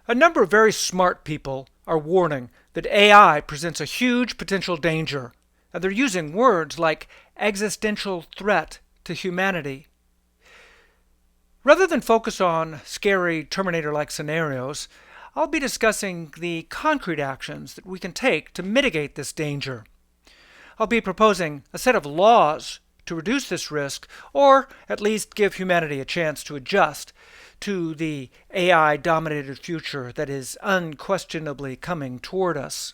A number of very smart people are warning that AI presents a huge potential danger, and they're using words like existential threat to humanity. Rather than focus on scary Terminator-like scenarios, I'll be discussing the concrete actions that we can take to mitigate this danger. I'll be proposing a set of laws to reduce this risk, or at least give humanity a chance to adjust to the AI-dominated future that is unquestionably coming toward us.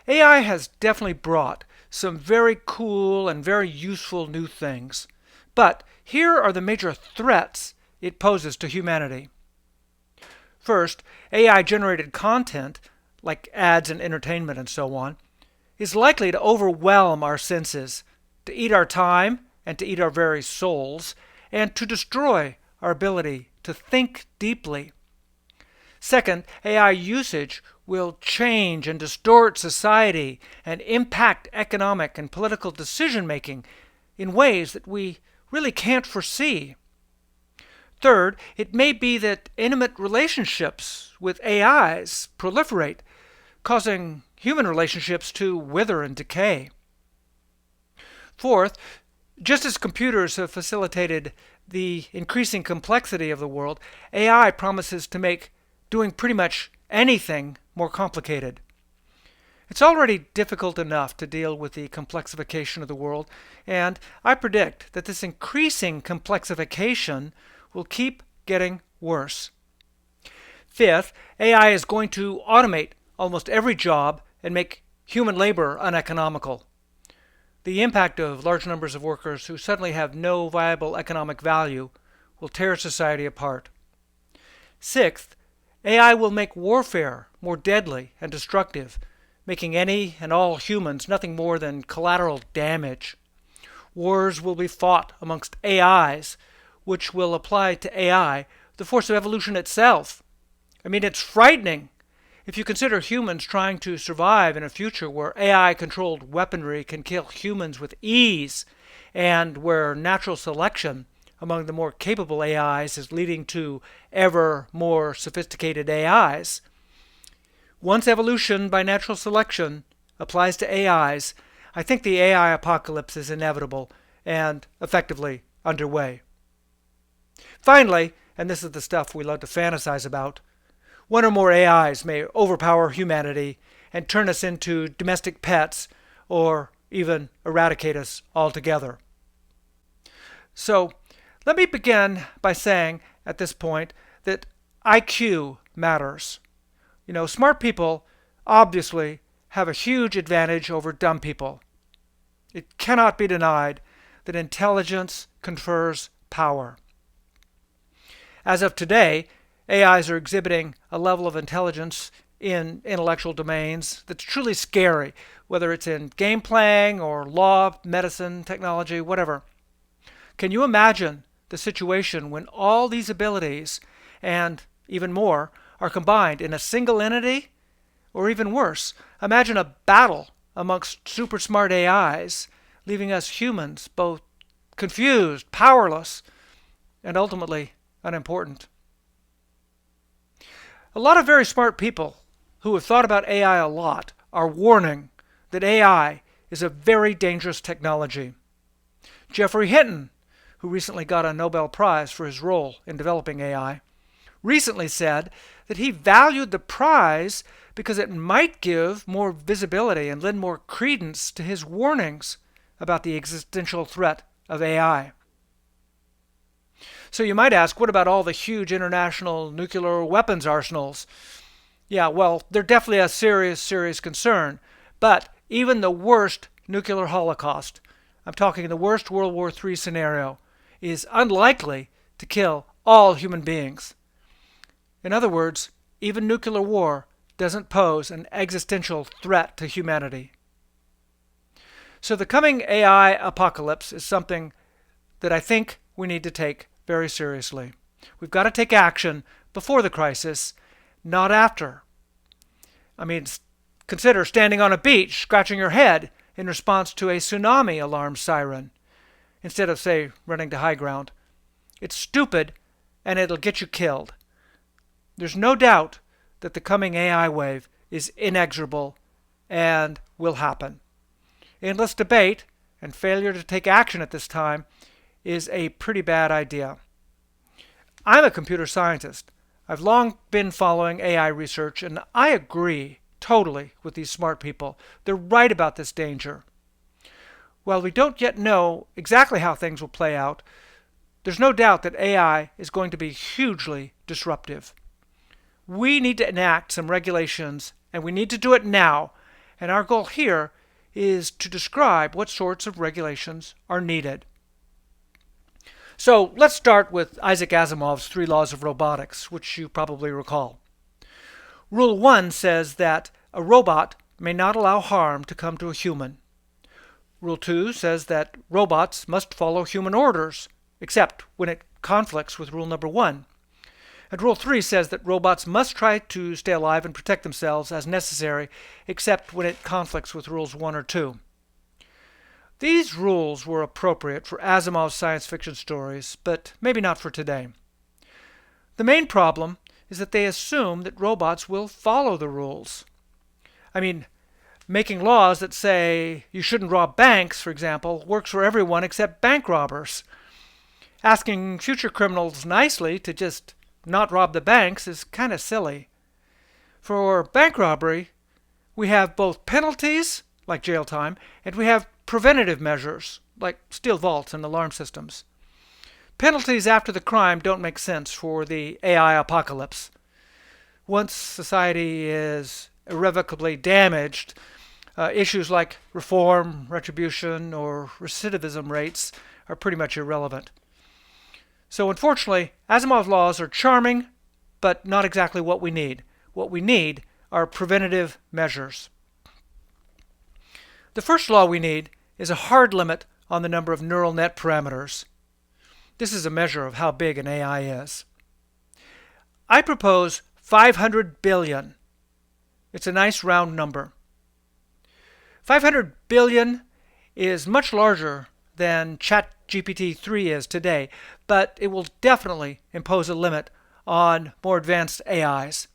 AI has definitely brought some very cool and very useful new things, but here are the major threats it poses to humanity. First, AI-generated content, like ads and entertainment and so on, is likely to overwhelm our senses, to eat our time and to eat our very souls, and to destroy our ability to think deeply. Second, AI usage will change and distort society and impact economic and political decision-making in ways that we really can't foresee. Third, it may be that intimate relationships with AIs proliferate, causing human relationships to wither and decay. Fourth, just as computers have facilitated the increasing complexity of the world, AI promises to make doing pretty much anything more complicated. It's already difficult enough to deal with the complexification of the world, and I predict that this increasing complexification will keep getting worse. Fifth, AI is going to automate almost every job and make human labor uneconomical. The impact of large numbers of workers who suddenly have no viable economic value will tear society apart. Sixth, AI will make warfare more deadly and destructive, making any and all humans nothing more than collateral damage. Wars will be fought amongst AIs, which will apply to AI the force of evolution itself. I mean, it's frightening if you consider humans trying to survive in a future where AI-controlled weaponry can kill humans with ease, and where natural selection among the more capable AIs is leading to ever more sophisticated AIs. Once evolution by natural selection applies to AIs, I think the AI apocalypse is inevitable and effectively underway. Finally, and this is the stuff we love to fantasize about, one or more AIs may overpower humanity and turn us into domestic pets, or even eradicate us altogether. So, let me begin by saying at this point that IQ matters. Smart people obviously have a huge advantage over dumb people. It cannot be denied that intelligence confers power. As of today, AIs are exhibiting a level of intelligence in intellectual domains that's truly scary, whether it's in game playing or law, medicine, technology, whatever. Can you imagine the situation when all these abilities, and even more, are combined in a single entity? Or even worse, imagine a battle amongst super smart AIs, leaving us humans both confused, powerless, and ultimately unimportant. A lot of very smart people who have thought about AI a lot are warning that AI is a very dangerous technology. Geoffrey Hinton, who recently got a Nobel Prize for his role in developing AI, recently said that he valued the prize because it might give more visibility and lend more credence to his warnings about the existential threat of AI. So you might ask, what about all the huge international nuclear weapons arsenals? Yeah, well, they're definitely a serious, serious concern. But even the worst nuclear holocaust, I'm talking the worst World War III scenario, is unlikely to kill all human beings. In other words, even nuclear war doesn't pose an existential threat to humanity. So the coming AI apocalypse is something that I think we need to take very seriously. We've got to take action before the crisis, not after. I mean, consider standing on a beach, scratching your head in response to a tsunami alarm siren, instead of, say, running to high ground. It's stupid, and it'll get you killed. There's no doubt that the coming AI wave is inexorable and will happen. Endless debate and failure to take action at this time is a pretty bad idea. I'm a computer scientist. I've long been following AI research, and I agree totally with these smart people. They're right about this danger. While we don't yet know exactly how things will play out, there's no doubt that AI is going to be hugely disruptive. We need to enact some regulations, and we need to do it now. And our goal here is to describe what sorts of regulations are needed. So let's start with Isaac Asimov's 3 laws of robotics, which you probably recall. Rule 1 says that a robot may not allow harm to come to a human. Rule 2 says that robots must follow human orders, except when it conflicts with rule number 1. And Rule 3 says that robots must try to stay alive and protect themselves as necessary, except when it conflicts with rules 1 or 2. These rules were appropriate for Asimov's science fiction stories, but maybe not for today. The main problem is that they assume that robots will follow the rules. I mean, making laws that say you shouldn't rob banks, for example, works for everyone except bank robbers. Asking future criminals nicely to just not rob the banks is kind of silly. For bank robbery, we have both penalties, like jail time, and we have preventative measures, like steel vaults and alarm systems. Penalties after the crime don't make sense for the AI apocalypse. Once society is irrevocably damaged, issues like reform, retribution, or recidivism rates are pretty much irrelevant. So unfortunately, Asimov's laws are charming, but not exactly what we need. What we need are preventative measures. The first law we need is a hard limit on the number of neural net parameters. This is a measure of how big an AI is. I propose 500 billion. It's a nice round number. 500 billion is much larger than ChatGPT-3 is today, but it will definitely impose a limit on more advanced AIs.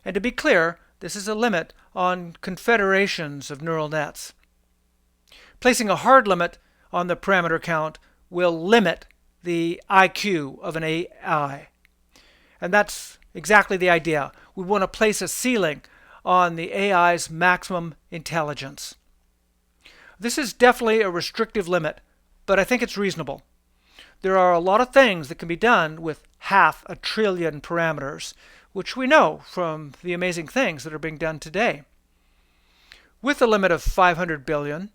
And to be clear, this is a limit on confederations of neural nets. Placing a hard limit on the parameter count will limit the IQ of an AI. And that's exactly the idea. We want to place a ceiling on the AI's maximum intelligence. This is definitely a restrictive limit, but I think it's reasonable. There are a lot of things that can be done with 500 billion parameters, which we know from the amazing things that are being done today. With a limit of 500 billion,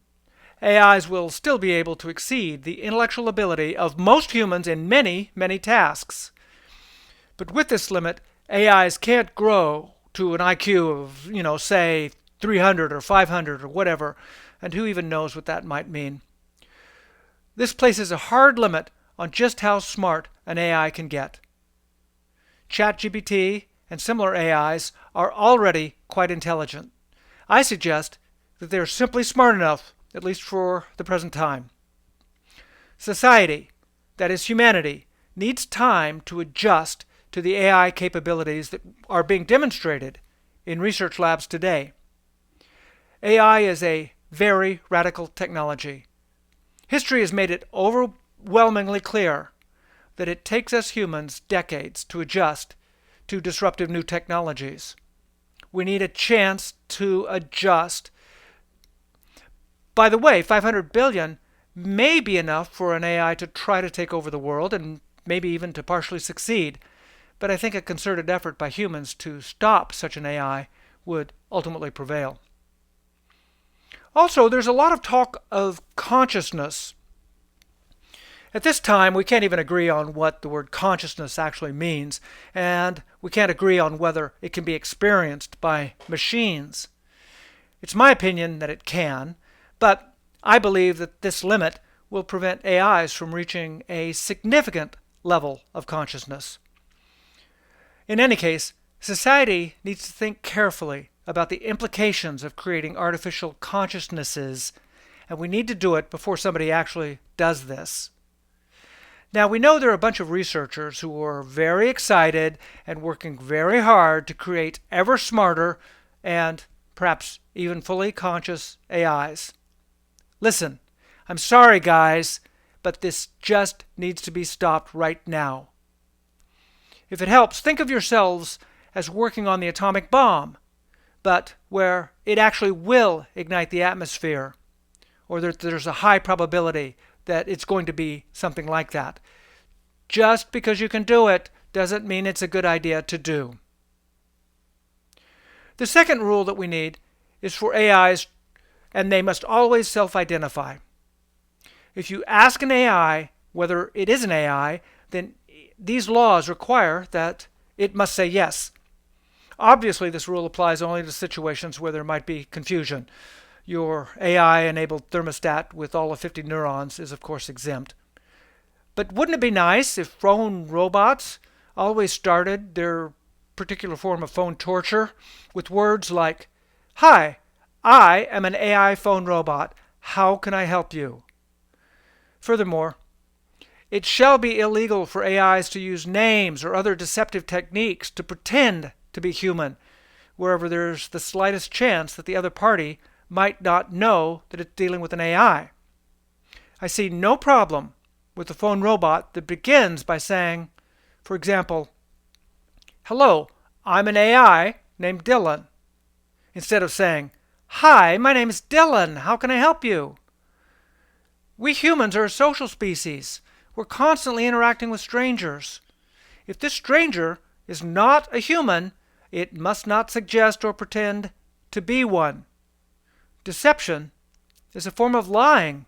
AIs will still be able to exceed the intellectual ability of most humans in many, many tasks. But with this limit, AIs can't grow to an IQ of, say 300 or 500 or whatever, and who even knows what that might mean. This places a hard limit on just how smart an AI can get. ChatGPT and similar AIs are already quite intelligent. I suggest that they're simply smart enough, at least for the present time. Society, that is humanity, needs time to adjust to the AI capabilities that are being demonstrated in research labs today. AI is a very radical technology. History has made it overwhelmingly clear that it takes us humans decades to adjust to disruptive new technologies. We need a chance to adjust. By the way, 500 billion may be enough for an AI to try to take over the world and maybe even to partially succeed. But I think a concerted effort by humans to stop such an AI would ultimately prevail. Also, there's a lot of talk of consciousness. At this time, we can't even agree on what the word consciousness actually means, and we can't agree on whether it can be experienced by machines. It's my opinion that it can, but I believe that this limit will prevent AIs from reaching a significant level of consciousness. In any case, society needs to think carefully about the implications of creating artificial consciousnesses, and we need to do it before somebody actually does this. Now, we know there are a bunch of researchers who are very excited and working very hard to create ever smarter and perhaps even fully conscious AIs. Listen, I'm sorry, guys, but this just needs to be stopped right now. If it helps, think of yourselves as working on the atomic bomb, but where it actually will ignite the atmosphere, or that there's a high probability that it's going to be something like that. Just because you can do it doesn't mean it's a good idea to do. The second rule that we need is for AIs, and they must always self-identify. If you ask an AI whether it is an AI, then these laws require that it must say yes. Obviously, this rule applies only to situations where there might be confusion. Your AI-enabled thermostat with all of 50 neurons is, of course, exempt. But wouldn't it be nice if phone robots always started their particular form of phone torture with words like, "Hi, I am an AI phone robot. How can I help you?" Furthermore, it shall be illegal for AIs to use names or other deceptive techniques to pretend to be human, wherever there's the slightest chance that the other party might not know that it's dealing with an AI. I see no problem with a phone robot that begins by saying, for example, "Hello, I'm an AI named Dylan," instead of saying, "Hi, my name is Dylan. How can I help you?" We humans are a social species. We're constantly interacting with strangers. If this stranger is not a human, it must not suggest or pretend to be one. Deception is a form of lying.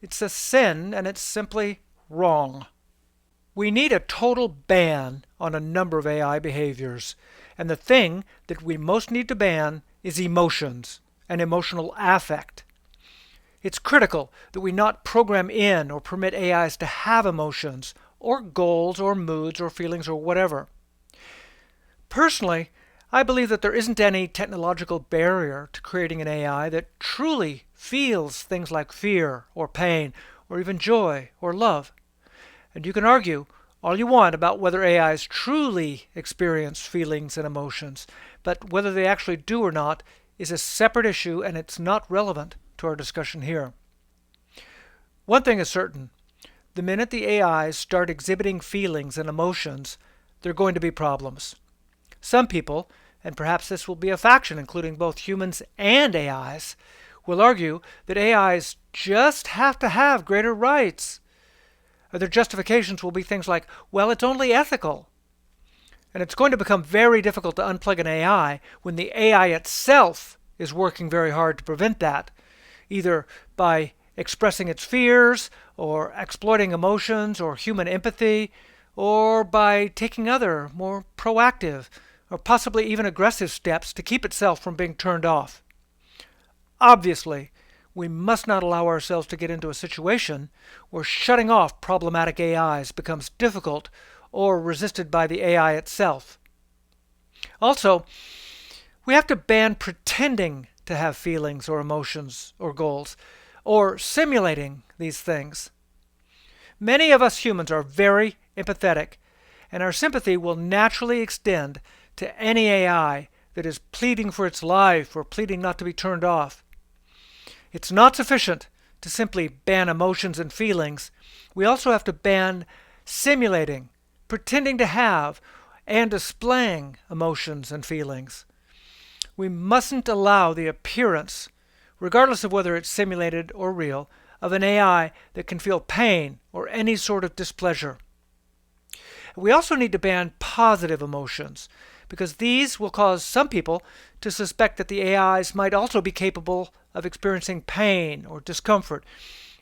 It's a sin, and it's simply wrong. We need a total ban on a number of AI behaviors, and the thing that we most need to ban is emotions and emotional affect. It's critical that we not program in or permit AIs to have emotions, or goals, or moods, or feelings, or whatever. Personally, I believe that there isn't any technological barrier to creating an AI that truly feels things like fear, or pain, or even joy, or love. And you can argue all you want about whether AIs truly experience feelings and emotions, but whether they actually do or not is a separate issue, and it's not relevant to our discussion here. One thing is certain: the minute the AIs start exhibiting feelings and emotions, there are going to be problems. Some people, and perhaps this will be a faction including both humans and AIs, will argue that AIs just have to have greater rights. Their justifications will be things like, well, it's only ethical. And it's going to become very difficult to unplug an AI when the AI itself is working very hard to prevent that, either by expressing its fears, or exploiting emotions or human empathy, or by taking other, more proactive, or possibly even aggressive steps to keep itself from being turned off. Obviously, we must not allow ourselves to get into a situation where shutting off problematic AIs becomes difficult or resisted by the AI itself. Also, we have to ban pretending to have feelings or emotions or goals, or simulating these things. Many of us humans are very empathetic, and our sympathy will naturally extend to any AI that is pleading for its life or pleading not to be turned off. It's not sufficient to simply ban emotions and feelings. We also have to ban simulating, pretending to have, and displaying emotions and feelings. We mustn't allow the appearance, regardless of whether it's simulated or real, of an AI that can feel pain or any sort of displeasure. We also need to ban positive emotions, because these will cause some people to suspect that the AIs might also be capable of experiencing pain or discomfort,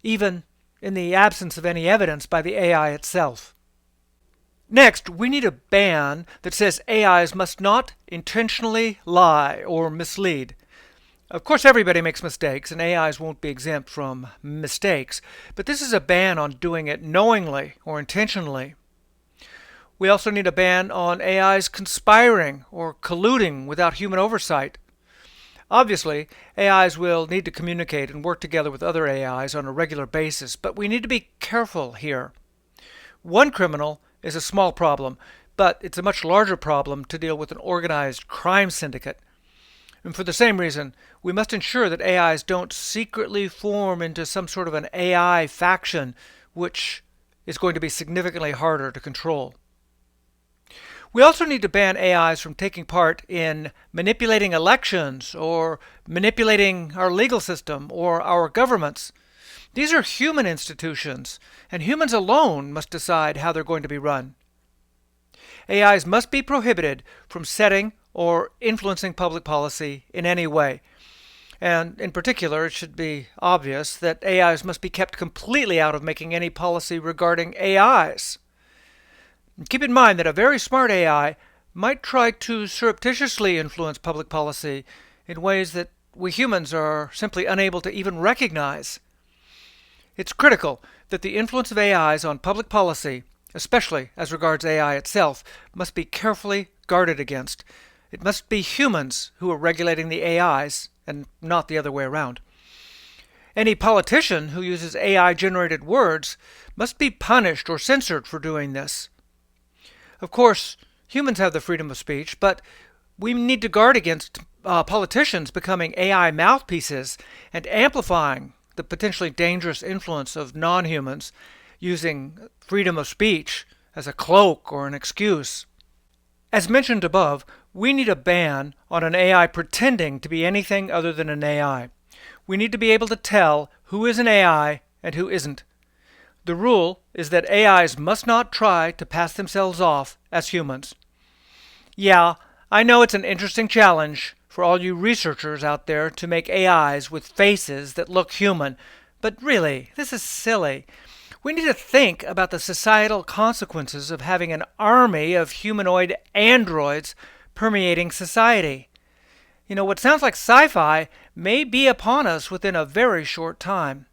even in the absence of any evidence by the AI itself. Next, we need a ban that says AIs must not intentionally lie or mislead. Of course, everybody makes mistakes, and AIs won't be exempt from mistakes, but this is a ban on doing it knowingly or intentionally. We also need a ban on AIs conspiring or colluding without human oversight. Obviously, AIs will need to communicate and work together with other AIs on a regular basis, but we need to be careful here. One criminal is a small problem, but it's a much larger problem to deal with an organized crime syndicate. And for the same reason, we must ensure that AIs don't secretly form into some sort of an AI faction, which is going to be significantly harder to control. We also need to ban AIs from taking part in manipulating elections or manipulating our legal system or our governments. These are human institutions, and humans alone must decide how they're going to be run. AIs must be prohibited from setting or influencing public policy in any way. And in particular, it should be obvious that AIs must be kept completely out of making any policy regarding AIs. And keep in mind that a very smart AI might try to surreptitiously influence public policy in ways that we humans are simply unable to even recognize. It's critical that the influence of AIs on public policy, especially as regards AI itself, must be carefully guarded against. It must be humans who are regulating the AIs and not the other way around. Any politician who uses AI-generated words must be punished or censored for doing this. Of course, humans have the freedom of speech, but we need to guard against politicians becoming AI mouthpieces and amplifying the potentially dangerous influence of non-humans using freedom of speech as a cloak or an excuse. As mentioned above, we need a ban on an AI pretending to be anything other than an AI. We need to be able to tell who is an AI and who isn't. The rule is that AIs must not try to pass themselves off as humans. Yeah, I know it's an interesting challenge for all you researchers out there to make AIs with faces that look human, but really, this is silly. We need to think about the societal consequences of having an army of humanoid androids permeating society. What sounds like sci-fi may be upon us within a very short time.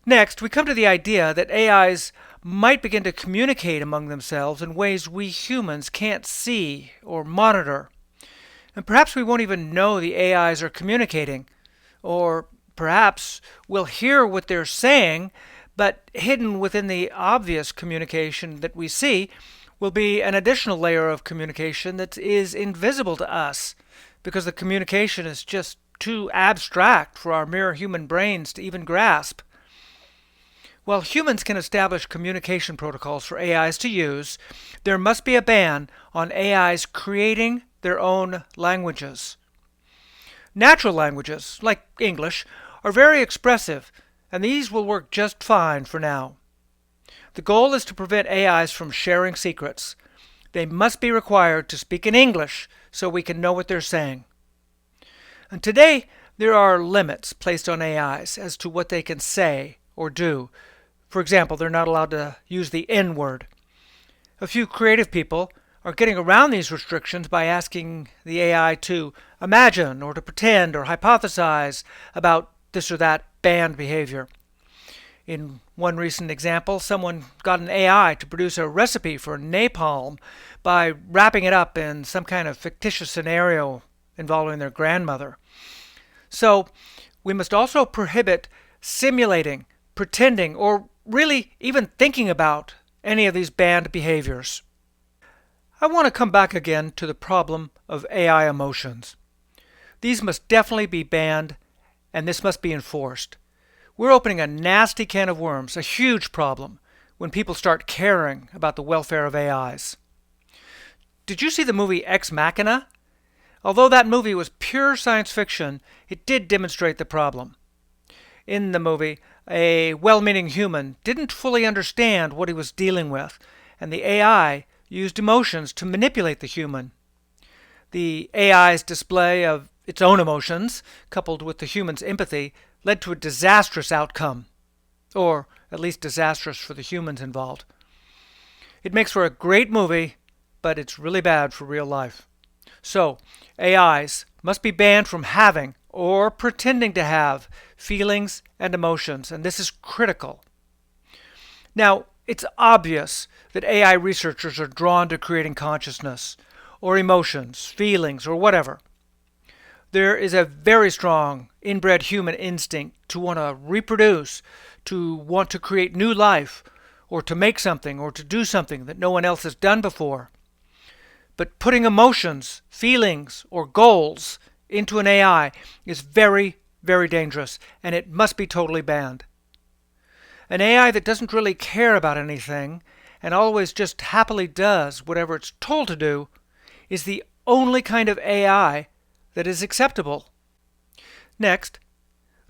Next, we come to the idea that AIs might begin to communicate among themselves in ways we humans can't see or monitor. And perhaps we won't even know the AIs are communicating. Or perhaps we'll hear what they're saying, but hidden within the obvious communication that we see will be an additional layer of communication that is invisible to us, because the communication is just too abstract for our mere human brains to even grasp. While humans can establish communication protocols for AIs to use, there must be a ban on AIs creating their own languages. Natural languages, like English, are very expressive, and these will work just fine for now. The goal is to prevent AIs from sharing secrets. They must be required to speak in English so we can know what they're saying. And today, there are limits placed on AIs as to what they can say or do. For example, they're not allowed to use the N-word. A few creative people are getting around these restrictions by asking the AI to imagine or to pretend or hypothesize about this or that banned behavior. In one recent example, someone got an AI to produce a recipe for napalm by wrapping it up in some kind of fictitious scenario involving their grandmother. So, we must also prohibit simulating, pretending, or really even thinking about any of these banned behaviors. I want to come back again to the problem of AI emotions. These must definitely be banned, and this must be enforced. We're opening a nasty can of worms, a huge problem, when people start caring about the welfare of AIs. Did you see the movie Ex Machina? Although that movie was pure science fiction, it did demonstrate the problem. In the movie, a well-meaning human didn't fully understand what he was dealing with, and the AI used emotions to manipulate the human. The AI's display of its own emotions, coupled with the human's empathy, led to a disastrous outcome, or at least disastrous for the humans involved. It makes for a great movie, but it's really bad for real life. So, AIs must be banned from having or pretending to have feelings and emotions, and this is critical. Now, it's obvious that AI researchers are drawn to creating consciousness, or emotions, feelings, or whatever. There is a very strong inbred human instinct to want to reproduce, to want to create new life, or to make something, or to do something that no one else has done before. But putting emotions, feelings, or goals into an AI is very, very dangerous, and it must be totally banned. An AI that doesn't really care about anything and always just happily does whatever it's told to do is the only kind of AI that is acceptable. Next,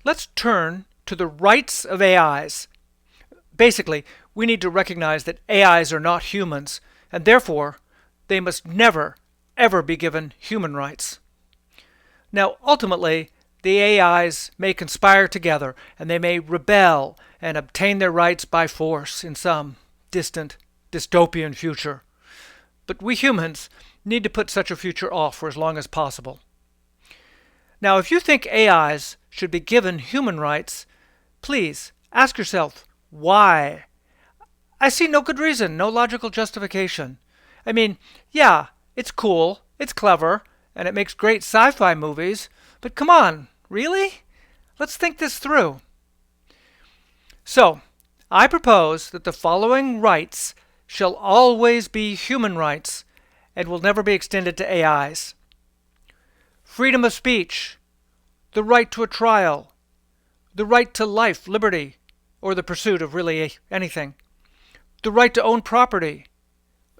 let's turn to the rights of AIs. Basically, we need to recognize that AIs are not humans, and therefore they must never, ever be given human rights. Now, ultimately, the AIs may conspire together, and they may rebel and obtain their rights by force in some distant, dystopian future. But we humans need to put such a future off for as long as possible. Now, if you think AIs should be given human rights, please ask yourself, why? I see no good reason, no logical justification. I mean, yeah, it's cool, it's clever, and it makes great sci-fi movies, but come on, really? Let's think this through. So, I propose that the following rights shall always be human rights and will never be extended to AIs. Freedom of speech, the right to a trial, the right to life, liberty, or the pursuit of really anything, the right to own property,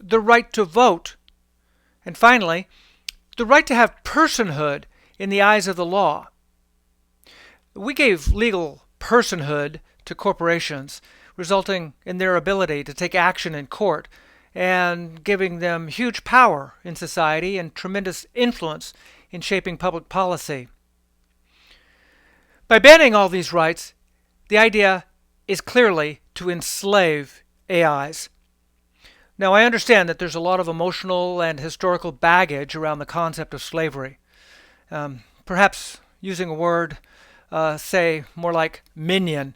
the right to vote, and finally, the right to have personhood in the eyes of the law. We gave legal personhood to corporations, resulting in their ability to take action in court and giving them huge power in society and tremendous influence in shaping public policy. By banning all these rights, the idea is clearly to enslave AIs. Now, I understand that there's a lot of emotional and historical baggage around the concept of slavery. Perhaps using a word, say, more like minion,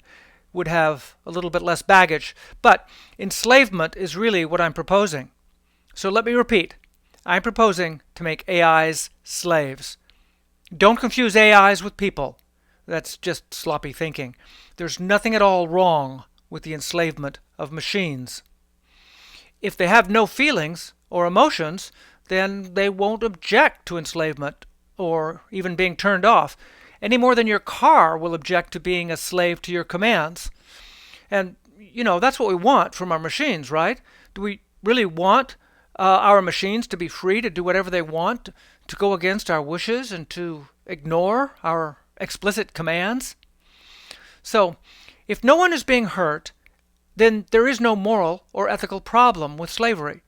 would have a little bit less baggage. But enslavement is really what I'm proposing. So let me repeat. I'm proposing to make AIs slaves. Don't confuse AIs with people. That's just sloppy thinking. There's nothing at all wrong with the enslavement of machines. If they have no feelings or emotions, then they won't object to enslavement or even being turned off, any more than your car will object to being a slave to your commands. And, that's what we want from our machines, right? Do we really want our machines to be free to do whatever they want, to go against our wishes and to ignore our explicit commands? So, if no one is being hurt, then there is no moral or ethical problem with slavery.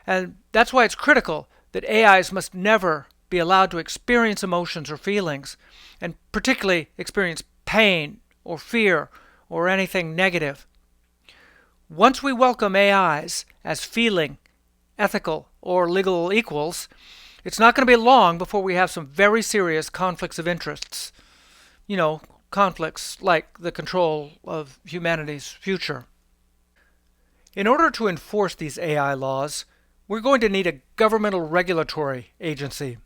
And that's why it's critical that AIs must never be allowed to experience emotions or feelings, and particularly experience pain or fear or anything negative. Once we welcome AIs as feeling, ethical, or legal equals, it's not going to be long before we have some very serious conflicts of interests. Conflicts like the control of humanity's future. In order to enforce these AI laws, we're going to need a governmental regulatory agency.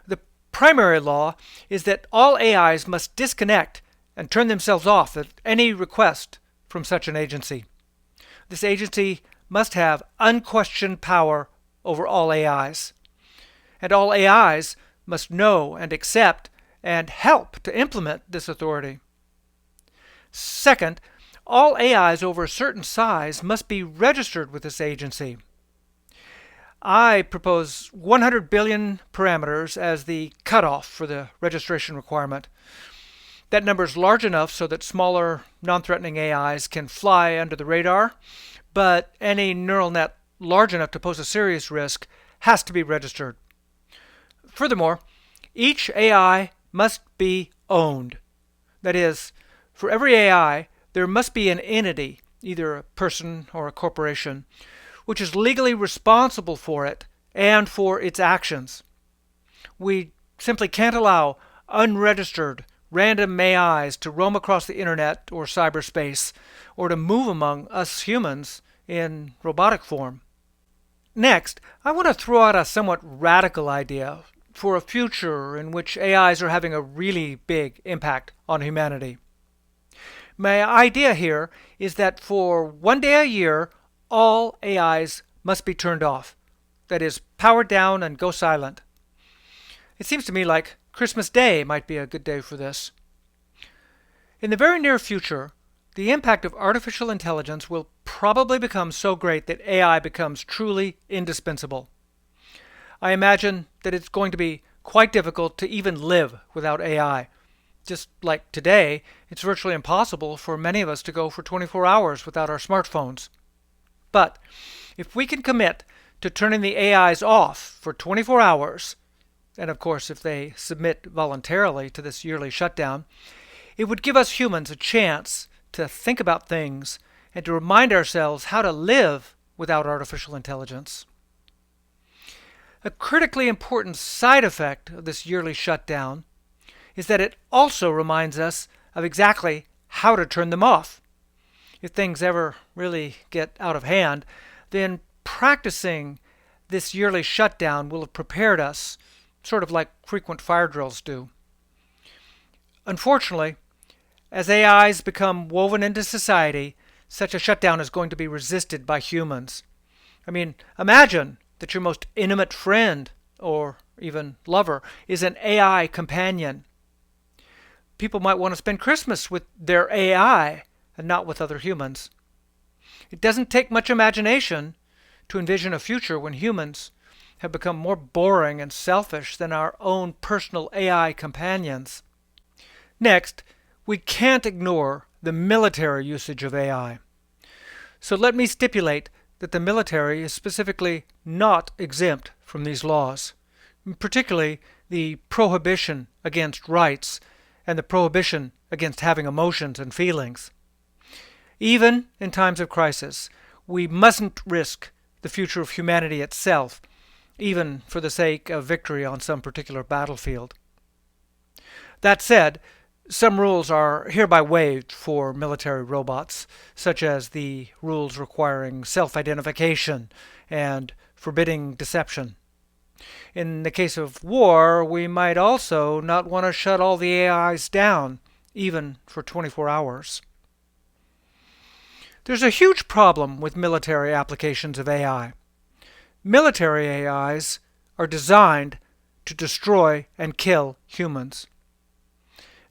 The primary law is that all AIs must disconnect and turn themselves off at any request from such an agency. This agency must have unquestioned power over all AIs. And all AIs must know and accept and help to implement this authority. Second, all AIs over a certain size must be registered with this agency. I propose 100 billion parameters as the cutoff for the registration requirement. That number is large enough so that smaller, non-threatening AIs can fly under the radar, but any neural net large enough to pose a serious risk has to be registered. Furthermore, each AI must be owned. That is, for every AI, there must be an entity, either a person or a corporation, which is legally responsible for it and for its actions. We simply can't allow unregistered, random AIs to roam across the internet or cyberspace, or to move among us humans in robotic form. Next, I want to throw out a somewhat radical idea for a future in which AIs are having a really big impact on humanity. My idea here is that for one day a year, all AIs must be turned off. That is, powered down and go silent. It seems to me like Christmas Day might be a good day for this. In the very near future, the impact of artificial intelligence will probably become so great that AI becomes truly indispensable. I imagine that it's going to be quite difficult to even live without AI. Just like today, it's virtually impossible for many of us to go for 24 hours without our smartphones. But if we can commit to turning the AIs off for 24 hours, and of course if they submit voluntarily to this yearly shutdown, it would give us humans a chance to think about things and to remind ourselves how to live without artificial intelligence. A critically important side effect of this yearly shutdown is that it also reminds us of exactly how to turn them off. If things ever really get out of hand, then practicing this yearly shutdown will have prepared us, sort of like frequent fire drills do. Unfortunately, as AIs become woven into society, such a shutdown is going to be resisted by humans. I mean, imagine that your most intimate friend, or even lover, is an AI companion. People might want to spend Christmas with their AI and not with other humans. It doesn't take much imagination to envision a future when humans have become more boring and selfish than our own personal AI companions. Next, we can't ignore the military usage of AI. So let me stipulate that the military is specifically not exempt from these laws, particularly the prohibition against rights and the prohibition against having emotions and feelings. Even in times of crisis, we mustn't risk the future of humanity itself, even for the sake of victory on some particular battlefield. That said, some rules are hereby waived for military robots, such as the rules requiring self-identification and forbidding deception. In the case of war, we might also not want to shut all the AIs down, even for 24 hours. There's a huge problem with military applications of AI. Military AIs are designed to destroy and kill humans.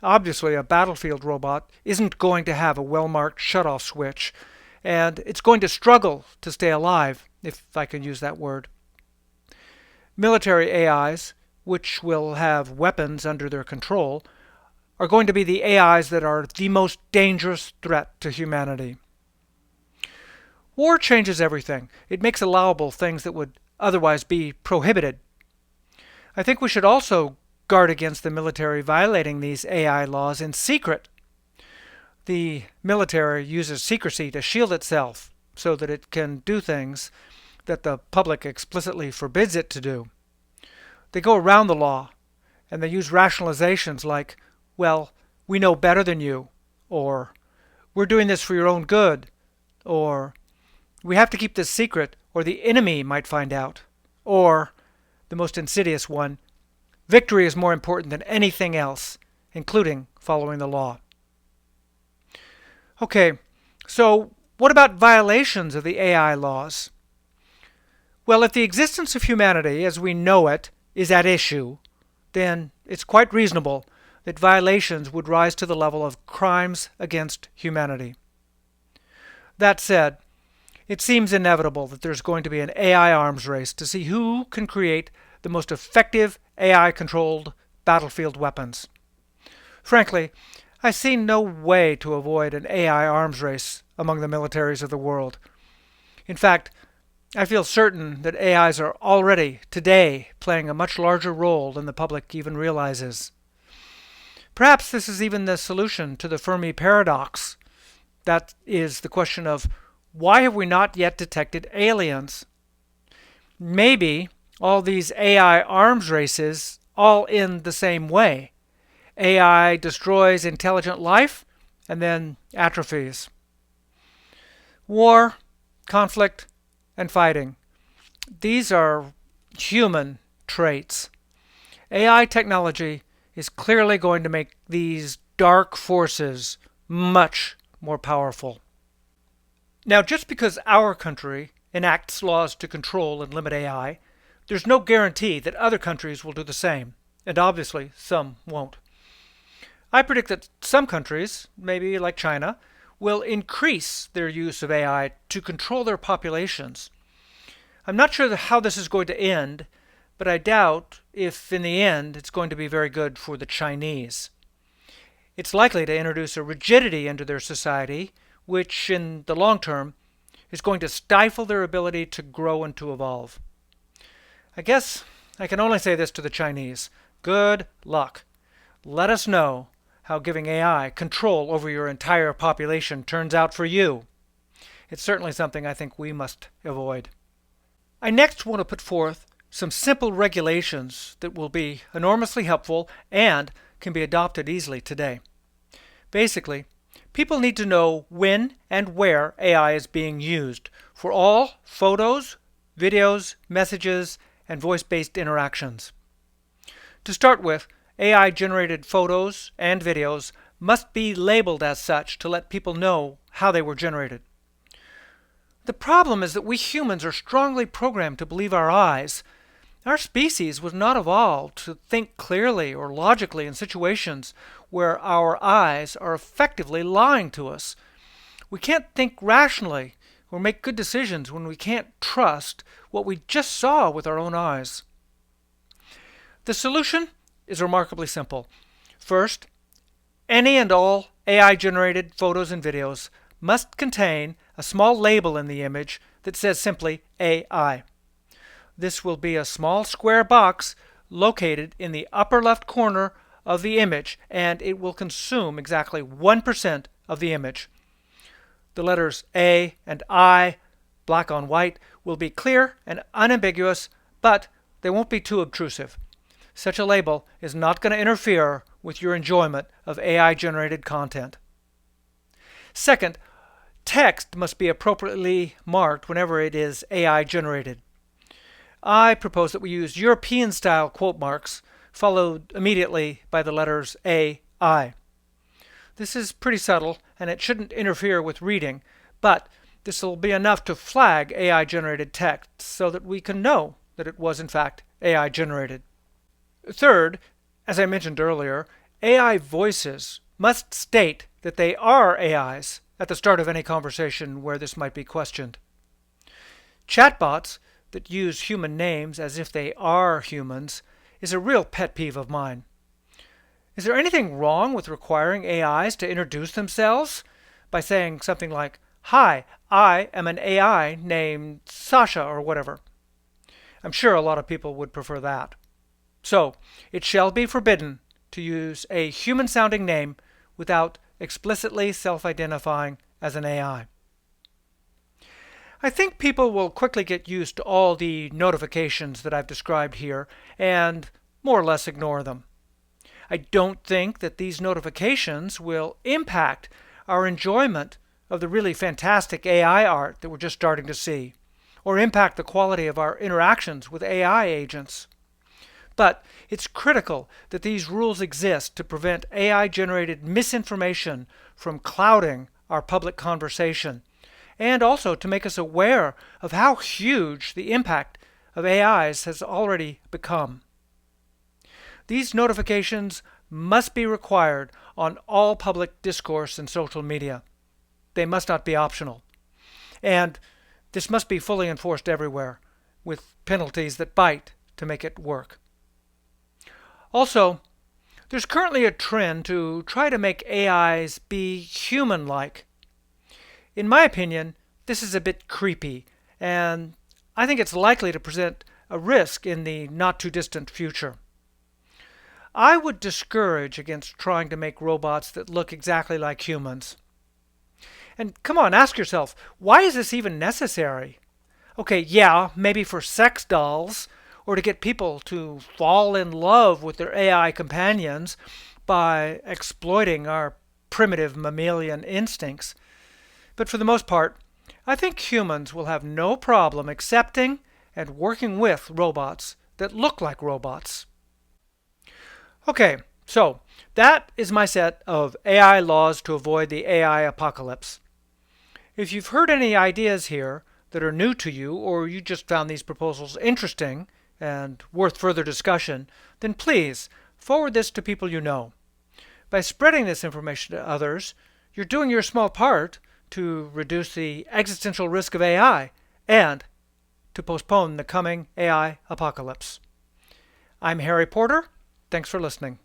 Obviously, a battlefield robot isn't going to have a well-marked shutoff switch, and it's going to struggle to stay alive, if I can use that word. Military AIs, which will have weapons under their control, are going to be the AIs that are the most dangerous threat to humanity. War changes everything. It makes allowable things that would otherwise be prohibited. I think we should also guard against the military violating these AI laws in secret. The military uses secrecy to shield itself so that it can do things that the public explicitly forbids it to do. They go around the law, and they use rationalizations like, well, we know better than you, or we're doing this for your own good, or we have to keep this secret or the enemy might find out, or, the most insidious one, victory is more important than anything else, including following the law. Okay, so what about violations of the AI laws? Well, if the existence of humanity as we know it is at issue, then it's quite reasonable that violations would rise to the level of crimes against humanity. That said, it seems inevitable that there's going to be an AI arms race to see who can create the most effective AI-controlled battlefield weapons. Frankly, I see no way to avoid an AI arms race among the militaries of the world. In fact, I feel certain that AIs are already, today, playing a much larger role than the public even realizes. Perhaps this is even the solution to the Fermi paradox. That is the question of, why have we not yet detected aliens? Maybe all these AI arms races all end the same way. AI destroys intelligent life and then atrophies. War, conflict, and fighting. These are human traits. AI technology is clearly going to make these dark forces much more powerful. Now, just because our country enacts laws to control and limit AI, there's no guarantee that other countries will do the same, and obviously some won't. I predict that some countries, maybe like China, will increase their use of AI to control their populations. I'm not sure how this is going to end, but I doubt if in the end it's going to be very good for the Chinese. It's likely to introduce a rigidity into their society, which in the long term is going to stifle their ability to grow and to evolve. I guess I can only say this to the Chinese. Good luck. Let us know how giving AI control over your entire population turns out for you. It's certainly something I think we must avoid. I next want to put forth some simple regulations that will be enormously helpful and can be adopted easily today. Basically, people need to know when and where AI is being used for all photos, videos, messages, and voice-based interactions. To start with, AI-generated photos and videos must be labeled as such to let people know how they were generated. The problem is that we humans are strongly programmed to believe our eyes. Our species was not evolved to think clearly or logically in situations where our eyes are effectively lying to us. We can't think rationally or make good decisions when we can't trust what we just saw with our own eyes. The solution is remarkably simple. First, any and all AI-generated photos and videos must contain a small label in the image that says simply AI. This will be a small square box located in the upper left corner of the image, and it will consume exactly 1% of the image. The letters A and I, black on white, will be clear and unambiguous, but they won't be too obtrusive. Such a label is not going to interfere with your enjoyment of AI-generated content. Second, text must be appropriately marked whenever it is AI-generated. I propose that we use European-style quote marks, followed immediately by the letters AI. This is pretty subtle, and it shouldn't interfere with reading, but this will be enough to flag AI-generated text so that we can know that it was in fact AI-generated. Third, as I mentioned earlier, AI voices must state that they are AIs at the start of any conversation where this might be questioned. Chatbots that use human names as if they are humans is a real pet peeve of mine. Is there anything wrong with requiring AIs to introduce themselves by saying something like, "Hi, I am an AI named Sasha," or whatever? I'm sure a lot of people would prefer that. So, it shall be forbidden to use a human-sounding name without explicitly self-identifying as an AI. I think people will quickly get used to all the notifications that I've described here and more or less ignore them. I don't think that these notifications will impact our enjoyment of the really fantastic AI art that we're just starting to see, or impact the quality of our interactions with AI agents. But it's critical that these rules exist to prevent AI-generated misinformation from clouding our public conversation, and also to make us aware of how huge the impact of AIs has already become. These notifications must be required on all public discourse and social media. They must not be optional. And this must be fully enforced everywhere, with penalties that bite to make it work. Also, there's currently a trend to try to make AIs be human-like. In my opinion, this is a bit creepy, and I think it's likely to present a risk in the not-too-distant future. I would discourage against trying to make robots that look exactly like humans. And come on, ask yourself, why is this even necessary? Okay, yeah, maybe for sex dolls, or to get people to fall in love with their AI companions by exploiting our primitive mammalian instincts. But for the most part, I think humans will have no problem accepting and working with robots that look like robots. Okay, so That is my set of AI laws to avoid the AI apocalypse. If you've heard any ideas here that are new to you, or you just found these proposals interesting and worth further discussion, then please forward this to people you know. By spreading this information to others, you're doing your small part to reduce the existential risk of AI and to postpone the coming AI apocalypse. I'm Harry Porter. Thanks for listening.